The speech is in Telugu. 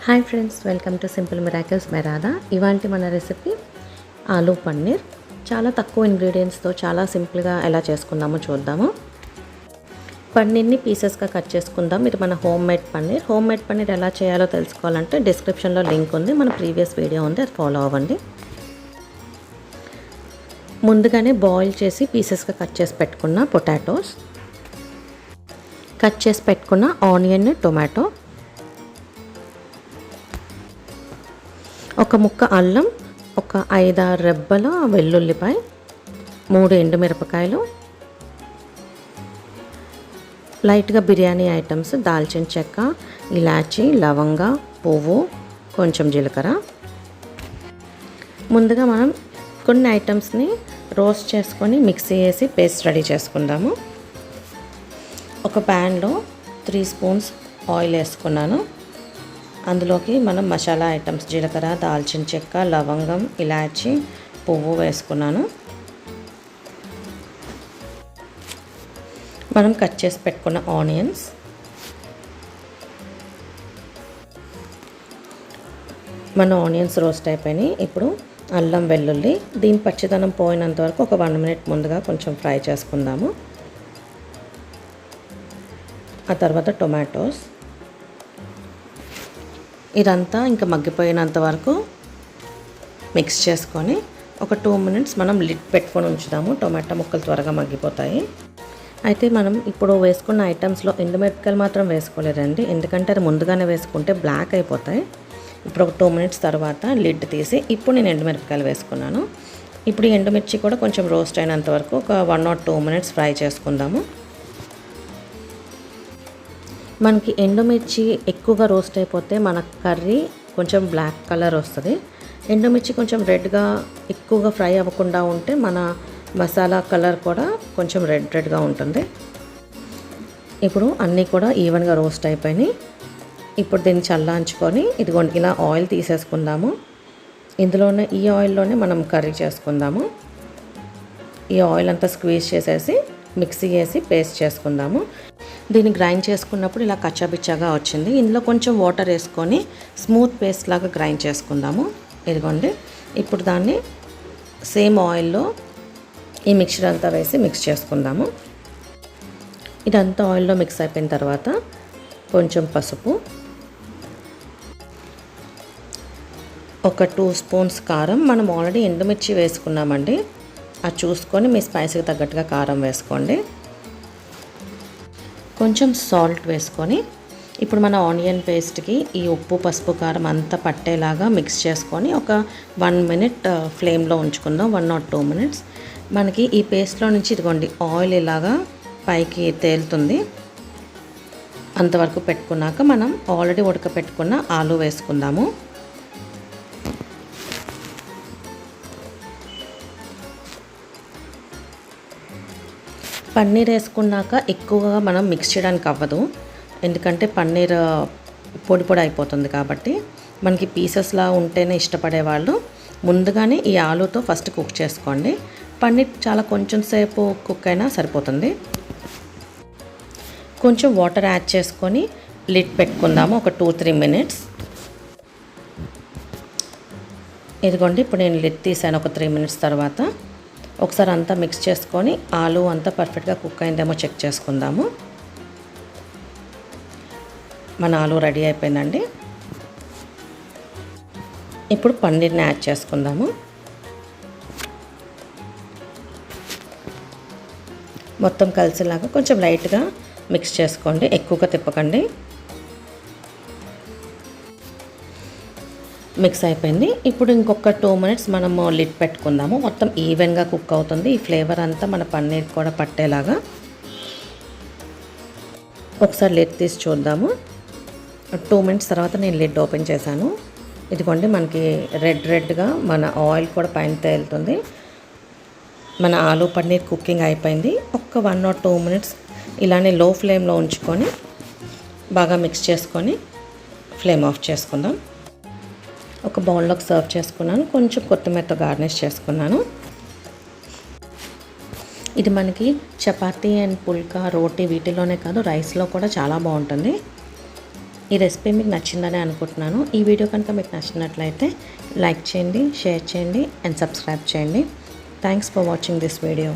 Hi friends, welcome to simple miracles by Radha. ఇవాంటి మన రెసిపీ ఆలూ పన్నీర్. చాలా తక్కువ ఇంగ్రీడియంట్స్తో చాలా సింపుల్గా ఎలా చేసుకుందామో చూద్దాము. పన్నీర్ని పీసెస్గా కట్ చేసుకుందాం. ఇది మన home made paneer. Home made paneer ఎలా చేయాలో తెలుసుకోవాలంటే డిస్క్రిప్షన్లో లింక్ ఉంది, మన ప్రీవియస్ వీడియో ఉంది, అది ఫాలో అవ్వండి. ముందుగానే బాయిల్ చేసి పీసెస్గా కట్ చేసి పెట్టుకున్న పొటాటోస్, కట్ చేసి పెట్టుకున్న ఆనియన్, టొమాటో, ఒక ముక్క అల్లం, ఒక 5-6 రెబ్బల వెల్లుల్లిపాయ, 3 ఎండుమిరపకాయలు, లైట్గా బిర్యానీ ఐటమ్స్, దాల్చిన చెక్క, ఇలాచీ, లవంగ, పువ్వు, కొంచెం జీలకర్ర. ముందుగా మనం కొన్ని ఐటమ్స్ని రోస్ట్ చేసుకొని మిక్సీ వేసి పేస్ట్ రెడీ చేసుకుందాము. ఒక ప్యాన్లో 3 స్పూన్స్ ఆయిల్ వేసుకున్నాను. అందులోకి మనం మసాలా ఐటమ్స్ జీలకర్ర, దాల్చిన చెక్క, లవంగం, ఇలాచీ, పువ్వు వేసుకున్నాను. మనం కట్ చేసి పెట్టుకున్న ఆనియన్స్, మన ఆనియన్స్ రోస్ట్ అయిపోయినాయి. ఇప్పుడు అల్లం, వెల్లుల్లి, దీని పచ్చిదనం పోయినంత వరకు ఒక 1 మినిట్ ముందుగా కొంచెం ఫ్రై చేసుకుందాము. ఆ తర్వాత టొమాటోస్, ఇదంతా ఇంకా మగ్గిపోయినంత వరకు మిక్స్ చేసుకొని ఒక 2 మినిట్స్ మనం లిడ్ పెట్టుకొని ఉంచుదాము. టొమాటో ముక్కలు త్వరగా మగ్గిపోతాయి. అయితే మనం ఇప్పుడు వేసుకున్న ఐటమ్స్లో ఎండుమిరపకాయలు మాత్రం వేసుకోలేదండి, ఎందుకంటే అది ముందుగానే వేసుకుంటే బ్లాక్ అయిపోతాయి. ఇప్పుడు ఒక 2 మినిట్స్ తర్వాత లిడ్ తీసి ఇప్పుడు నేను ఎండుమిరపకాయలు వేసుకున్నాను. ఇప్పుడు ఈ ఎండుమిర్చి కూడా కొంచెం రోస్ట్ అయినంత వరకు ఒక 1 or 2 మినిట్స్ ఫ్రై చేసుకుందాము. మనకి ఎండుమిర్చి ఎక్కువగా రోస్ట్ అయిపోతే మన కర్రీ కొంచెం బ్లాక్ కలర్ వస్తుంది. ఎండుమిర్చి కొంచెం రెడ్గా ఎక్కువగా ఫ్రై అవ్వకుండా ఉంటే మన మసాలా కలర్ కూడా కొంచెం రెడ్గా ఉంటుంది. ఇప్పుడు అన్నీ కూడా ఈవెన్గా రోస్ట్ అయిపోయినాయి. ఇప్పుడు దీన్ని చల్లాంచుకొని ఇదిగోండి ఇలా ఆయిల్ తీసేసుకుందాము. ఇందులోనే ఈ ఆయిల్లోనే మనం కర్రీ చేసుకుందాము. ఈ ఆయిల్ అంతా స్క్వీజ్ చేసేసి మిక్సీ వేసి పేస్ట్ చేసుకుందాము. దీన్ని గ్రైండ్ చేసుకున్నప్పుడు ఇలా కచ్చాబిచ్చాగా వచ్చింది. ఇందులో కొంచెం వాటర్ వేసుకొని స్మూత్ పేస్ట్ లాగా గ్రైండ్ చేసుకుందాము. ఇదిగోండి ఇప్పుడు దాన్ని సేమ్ ఆయిల్లో ఈ మిక్చర్ అంతా వేసి మిక్స్ చేసుకుందాము. ఇదంతా ఆయిల్లో మిక్స్ అయిపోయిన తర్వాత కొంచెం పసుపు, ఒక 2 స్పూన్స్ కారం. మనం ఆల్రెడీ ఎండుమిర్చి వేసుకున్నామండి, అది చూసుకొని మీ స్పైసీకి తగ్గట్టుగా కారం వేసుకోండి. కొంచెం సాల్ట్ వేసుకొని ఇప్పుడు మన ఆనియన్ పేస్ట్కి ఈ ఉప్పు, పసుపు, కారం అంతా పట్టేలాగా మిక్స్ చేసుకొని ఒక 1 మినిట్ ఫ్లేమ్లో ఉంచుకుందాం. 1 or 2 మినిట్స్. మనకి ఈ పేస్ట్లో నుంచి ఇదిగోండి ఆయిల్ ఇలాగా పైకి తేలుతుంది. అంతవరకు పెట్టుకున్నాక మనం ఆల్రెడీ ఉడకపెట్టుకున్న ఆలు వేసుకుందాము. పన్నీర్ వేసుకున్నాక ఎక్కువగా మనం మిక్స్ చేయడానికి అవ్వదు, ఎందుకంటే పన్నీర్ పొడి పొడి అయిపోతుంది. కాబట్టి మనకి పీసెస్లా ఉంటేనే ఇష్టపడే వాళ్ళు ముందుగానే ఈ ఆలూతో ఫస్ట్ కుక్ చేసుకోండి. పన్నీర్ చాలా కొంచెం సేపు కుక్ అయినా సరిపోతుంది. కొంచెం వాటర్ యాడ్ చేసుకొని లిడ్ పెట్టుకుందాము ఒక 2-3 మినిట్స్. ఇదిగోండి ఇప్పుడు నేను లిడ్ తీసాను. ఒక 3 మినిట్స్ తర్వాత ఒకసారి అంతా మిక్స్ చేసుకొని ఆలు అంతా పర్ఫెక్ట్గా కుక్ అయిందేమో చెక్ చేసుకుందాము. మన ఆలు రెడీ అయిపోయిందండి. ఇప్పుడు పన్నీర్ని యాడ్ చేసుకుందాము. మొత్తం కలిసేలాగా కొంచెం లైట్గా మిక్స్ చేసుకోండి, ఎక్కువగా తిప్పకండి. మిక్స్ అయిపోయింది. ఇప్పుడు ఇంకొక 2 మినిట్స్ మనము లిడ్ పెట్టుకుందాము. మొత్తం ఈవెన్గా కుక్ అవుతుంది. ఈ ఫ్లేవర్ అంతా మన పన్నీర్ కూడా పట్టేలాగా. ఒకసారి లిడ్ తీసి చూద్దాము. 2 మినిట్స్ తర్వాత నేను లిడ్ ఓపెన్ చేశాను. ఇదిగోండి మనకి రెడ్గా మన ఆయిల్ కూడా పైన తేలుతుంది. మన ఆలూ పన్నీర్ కుకింగ్ అయిపోయింది. ఒక్క 1 or 2 మినిట్స్ ఇలానే లో ఫ్లేమ్లో ఉంచుకొని బాగా మిక్స్ చేసుకొని ఫ్లేమ్ ఆఫ్ చేసుకుందాం. ఒక బౌల్లోకి సర్వ్ చేసుకున్నాను. కొంచెం కొత్తిమీరతో గార్నిష్ చేసుకున్నాను. ఇది మనకి చపాతీ అండ్ పుల్కా, రోటీ వీటిలోనే కాదు రైస్లో కూడా చాలా బాగుంటుంది. ఈ రెసిపీ మీకు నచ్చిందని అనుకుంటున్నాను. ఈ వీడియో కనుక మీకు నచ్చినట్లయితే లైక్ చేయండి, షేర్ చేయండి అండ్ సబ్స్క్రైబ్ చేయండి. Thanks for watching this video.